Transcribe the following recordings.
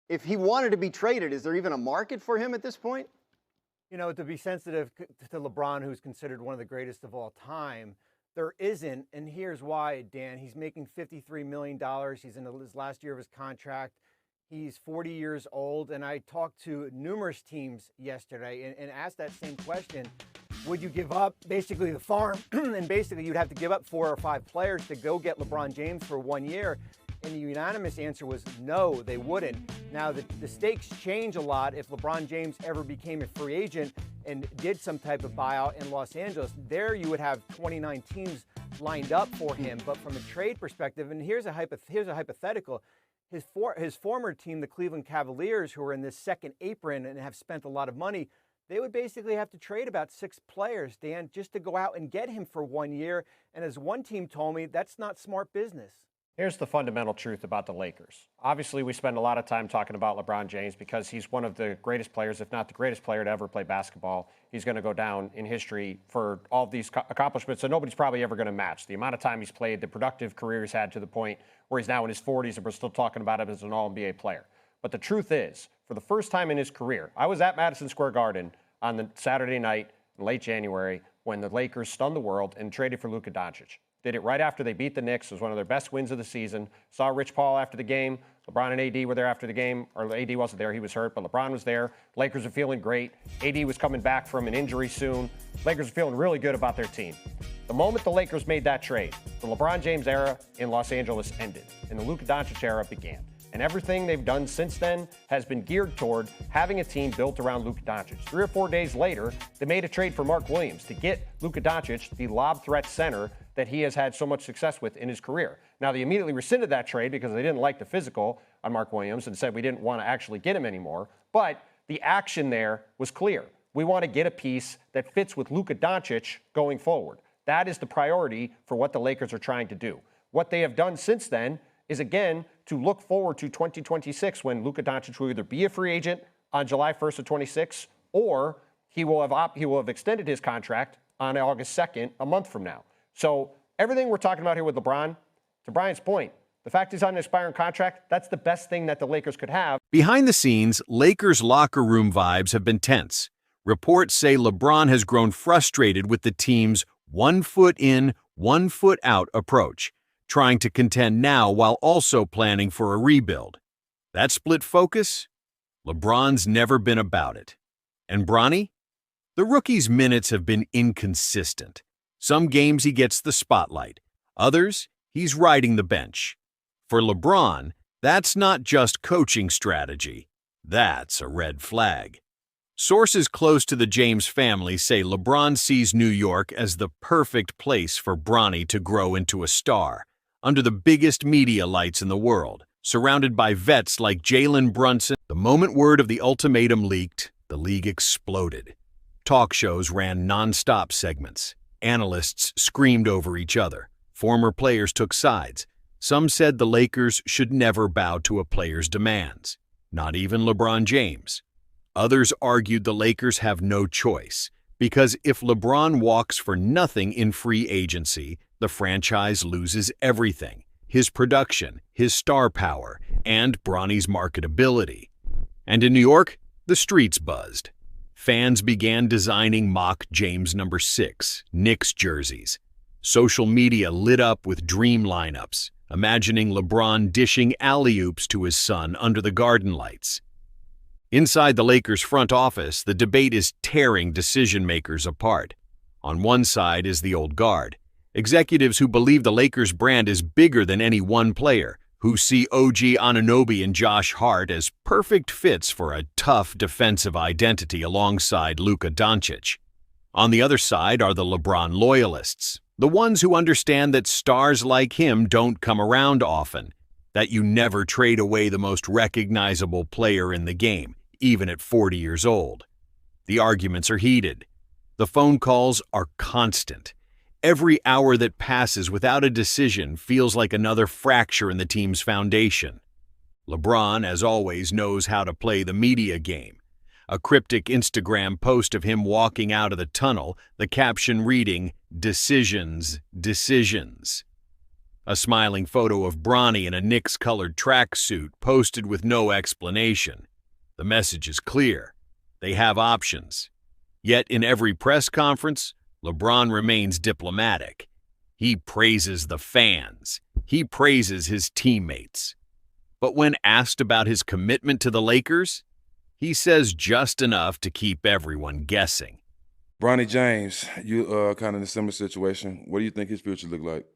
if he wanted to be traded, is there even a market for him at this point? You know, to be sensitive to LeBron, who's considered one of the greatest of all time, there isn't, and here's why, Dan. He's making $53 million. He's in his last year of his contract. He's 40 years old, and I talked to numerous teams yesterday and asked that same question. Would you give up basically the farm, and basically you'd have to give up 4 or 5 players to go get LeBron James for 1 year? And the unanimous answer was no, they wouldn't. Now, the stakes change a lot if LeBron James ever became a free agent and did some type of buyout in Los Angeles. There you would have 29 teams lined up for him. But from a trade perspective, and here's a hypothetical, his former team, the Cleveland Cavaliers, who are in this second apron and have spent a lot of money, they would basically have to trade about 6 players, Dan, just to go out and get him for 1 year. And as one team told me, that's not smart business. Here's the fundamental truth about the Lakers. Obviously, we spend a lot of time talking about LeBron James because he's one of the greatest players, if not the greatest player to ever play basketball. He's going to go down in history for all of these accomplishments that nobody's probably ever going to match. The amount of time he's played, the productive career he's had to the point where he's now in his 40s and we're still talking about him as an All-NBA player. But the truth is, for the first time in his career, I was at Madison Square Garden on the Saturday night in late January when the Lakers stunned the world and traded for Luka Doncic. Did it right after they beat the Knicks. It was one of their best wins of the season. Saw Rich Paul after the game. LeBron and AD were there after the game. Or AD wasn't there. He was hurt, but LeBron was there. Lakers are feeling great. AD was coming back from an injury soon. Lakers are feeling really good about their team. The moment the Lakers made that trade, the LeBron James era in Los Angeles ended, and the Luka Doncic era began. And everything they've done since then has been geared toward having a team built around Luka Doncic. 3 or 4 days later, they made a trade for Mark Williams to get Luka Doncic, the lob threat center that he has had so much success with in his career. Now, they immediately rescinded that trade because they didn't like the physical on Mark Williams and said we didn't want to actually get him anymore. But the action there was clear. We want to get a piece that fits with Luka Doncic going forward. That is the priority for what the Lakers are trying to do. What they have done since then is, again, to look forward to 2026 when Luka Doncic will either be a free agent on July 1st of 26 or he will have extended his contract on August 2nd, a month from now. So everything we're talking about here with LeBron, to Brian's point, the fact he's on an expiring contract, that's the best thing that the Lakers could have. Behind the scenes, Lakers locker room vibes have been tense. Reports say LeBron has grown frustrated with the team's 1 foot in, 1 foot out approach, trying to contend now while also planning for a rebuild. That split focus? LeBron's never been about it. And Bronny? The rookie's minutes have been inconsistent. Some games he gets the spotlight. Others, he's riding the bench. For LeBron, that's not just coaching strategy. That's a red flag. Sources close to the James family say LeBron sees New York as the perfect place for Bronny to grow into a star, under the biggest media lights in the world, surrounded by vets like Jalen Brunson. The moment word of the ultimatum leaked, the league exploded. Talk shows ran non-stop segments. Analysts screamed over each other. Former players took sides. Some said the Lakers should never bow to a player's demands, not even LeBron James. Others argued the Lakers have no choice, because if LeBron walks for nothing in free agency, the franchise loses everything: his production, his star power, and Bronny's marketability. And in New York, the streets buzzed. Fans began designing mock James number 6, Knicks jerseys. Social media lit up with dream lineups, imagining LeBron dishing alley-oops to his son under the garden lights. Inside the Lakers' front office, the debate is tearing decision-makers apart. On one side is the old guard, executives who believe the Lakers brand is bigger than any one player, who see OG Anunoby and Josh Hart as perfect fits for a tough defensive identity alongside Luka Doncic. On the other side are the LeBron loyalists, the ones who understand that stars like him don't come around often, that you never trade away the most recognizable player in the game, even at 40 years old. The arguments are heated. The phone calls are constant. Every hour that passes without a decision feels like another fracture in the team's foundation. LeBron, as always, knows how to play the media game. A cryptic Instagram post of him walking out of the tunnel, the caption reading, "Decisions, decisions." A smiling photo of Bronny in a Knicks-colored tracksuit posted with no explanation. The message is clear. They have options. Yet in every press conference, LeBron remains diplomatic. He praises the fans. He praises his teammates. But when asked about his commitment to the Lakers, he says just enough to keep everyone guessing. Bronny James, you kind of in a similar situation. What do you think his future look like?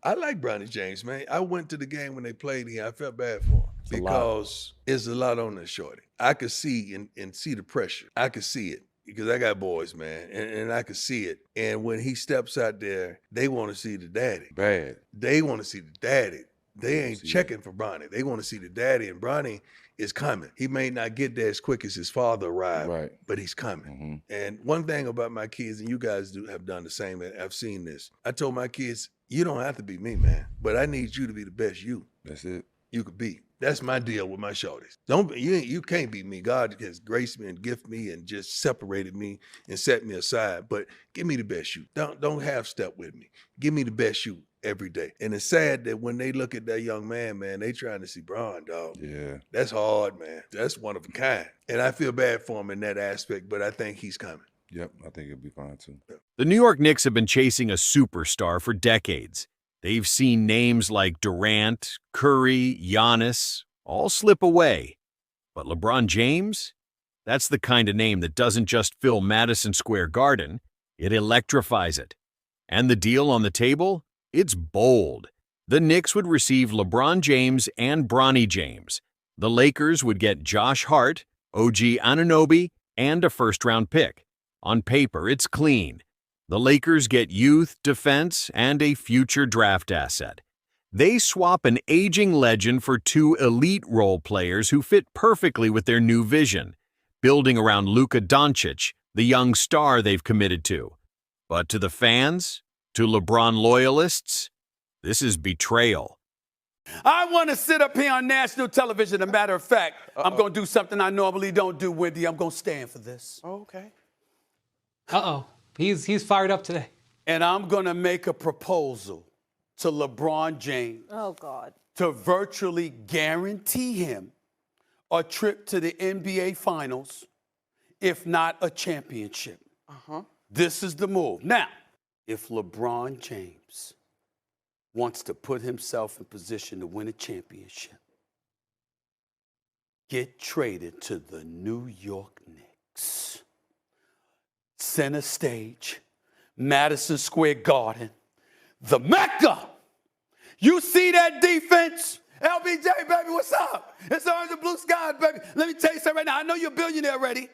I like Bronny James, man. I went to the game when they played here. I felt bad for him because it's a lot on this shorty. I could see and see the pressure. I could see it because I got boys, man, and I could see it. And when he steps out there, they want to see the daddy. Bad. They want to see the daddy. They ain't see checking for Bronny. They want to see the daddy, and Bronny is coming. He may not get there as quick as his father arrived, Right. but he's coming. And one thing about my kids, and you guys have done the same, and I've seen this. I told my kids, you don't have to be me, man, but I need you to be the best you. That's it. You could be. That's my deal with my shorties. You can't be me. God has graced me and gifted me and just separated me and set me aside. But give me the best you. Don't half step with me. Give me the best you every day. And it's sad that when they look at that young man, they trying to see Bron, dog. Yeah. That's hard, man. That's one of a kind. And I feel bad for him in that aspect, but I think he's coming. Yep, I think it'll be fine too. The New York Knicks have been chasing a superstar for decades. They've seen names like Durant, Curry, Giannis all slip away. But LeBron James? That's the kind of name that doesn't just fill Madison Square Garden, it electrifies it. And the deal on the table? It's bold. The Knicks would receive LeBron James and Bronny James. The Lakers would get Josh Hart, OG Anunoby, and a first-round pick. On paper, it's clean. The Lakers get youth, defense, and a future draft asset. They swap an aging legend for two elite role players who fit perfectly with their new vision, building around Luka Doncic, the young star they've committed to. But to the fans, to LeBron loyalists, this is betrayal. I want to sit up here on national television. As a matter of fact, I'm going to do something I normally don't do, Wendy. I'm going to stand for this. Okay. Uh-oh. He's fired up today. And I'm going to make a proposal to LeBron James. Oh, God. To virtually guarantee him a trip to the NBA Finals, if not a championship. This is the move. Now, if LeBron James wants to put himself in position to win a championship, get traded to the New York Knicks. Center stage, Madison Square Garden, the Mecca. You see that defense? LBJ, baby, what's up? It's orange and blue skies, baby. Let me tell you something right now. I know you're a billionaire already,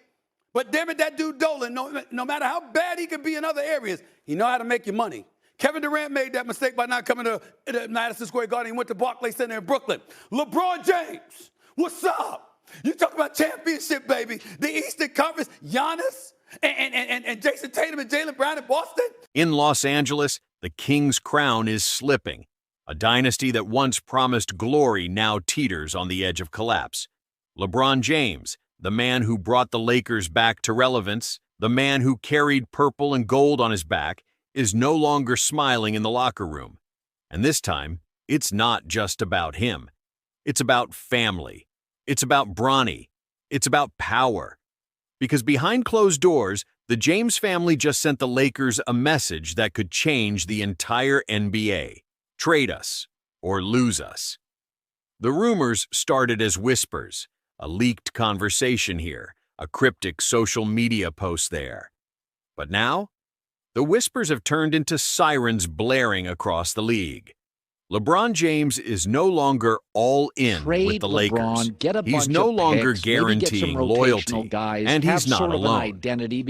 but damn it, that dude Dolan, no matter how bad he could be in other areas, he know how to make your money. Kevin Durant made that mistake by not coming to Madison Square Garden. He went to Barclays Center in Brooklyn. LeBron James, what's up? You talk about championship, baby. The Eastern Conference, Giannis, and Jason Tatum and Jaylen Brown in Boston? In Los Angeles, the King's crown is slipping. A dynasty that once promised glory now teeters on the edge of collapse. LeBron James, the man who brought the Lakers back to relevance, the man who carried purple and gold on his back, is no longer smiling in the locker room. And this time, it's not just about him. It's about family. It's about Bronny. It's about power. Because behind closed doors, the James family just sent the Lakers a message that could change the entire NBA. Trade us or lose us. The rumors started as whispers, a leaked conversation here, a cryptic social media post there. But now, the whispers have turned into sirens blaring across the league. LeBron James is no longer all in with the Lakers. He's no longer guaranteeing loyalty, and he's not alone.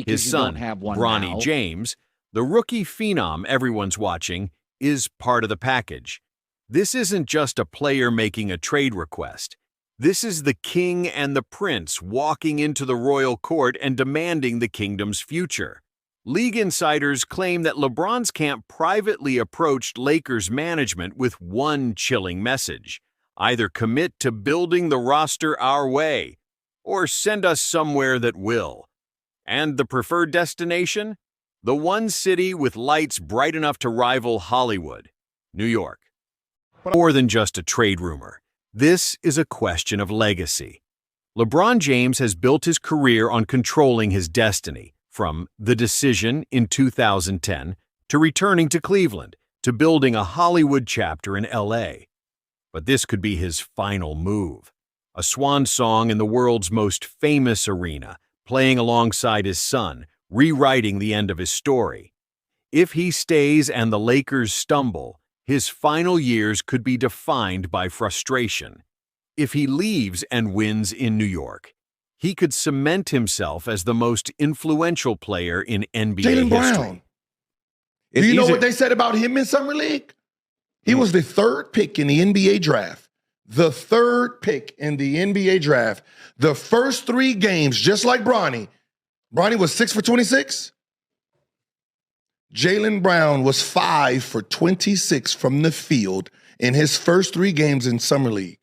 His son, Bronny James, the rookie phenom everyone's watching, is part of the package. This isn't just a player making a trade request. This is the king and the prince walking into the royal court and demanding the kingdom's future. League insiders claim that LeBron's camp privately approached Lakers management with one chilling message: either commit to building the roster our way, or send us somewhere that will. And the preferred destination? The one city with lights bright enough to rival Hollywood, New York. More than just a trade rumor. This is a question of legacy. LeBron James has built his career on controlling his destiny, from the decision in 2010 to returning to Cleveland to building a Hollywood chapter in LA. But this could be his final move. A swan song in the world's most famous arena, playing alongside his son, rewriting the end of his story. If he stays and the Lakers stumble, his final years could be defined by frustration. If he leaves and wins in New York, he could cement himself as the most influential player in NBA Jaylen history. Brown. Do you know what they said about him in Summer League? He was the 3rd pick in the NBA draft. The 3rd pick in the NBA draft. The first 3 games, just like Bronny. Bronny was 6 for 26. Jaylen Brown was 5 for 26 from the field in his first 3 games in Summer League.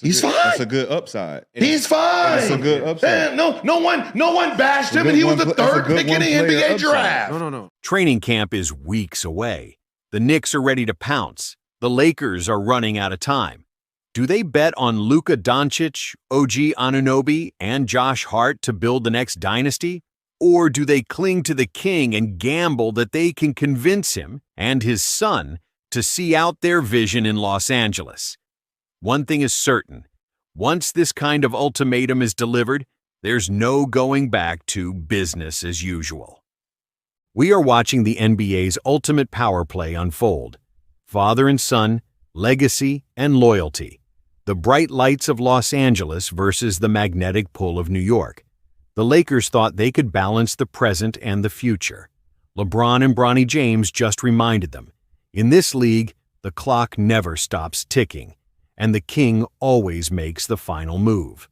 He's fine. That's a good upside. He's fine. That's a good upside. No one bashed him, and he was the 3rd pick in the NBA draft. No. Training camp is weeks away. The Knicks are ready to pounce. The Lakers are running out of time. Do they bet on Luka Doncic, OG Anunoby, and Josh Hart to build the next dynasty? Or do they cling to the king and gamble that they can convince him and his son to see out their vision in Los Angeles? One thing is certain. Once this kind of ultimatum is delivered, there's no going back to business as usual. We are watching the NBA's ultimate power play unfold. Father and son, legacy and loyalty. The bright lights of Los Angeles versus the magnetic pull of New York. The Lakers thought they could balance the present and the future. LeBron and Bronny James just reminded them. In this league, the clock never stops ticking, and the king always makes the final move.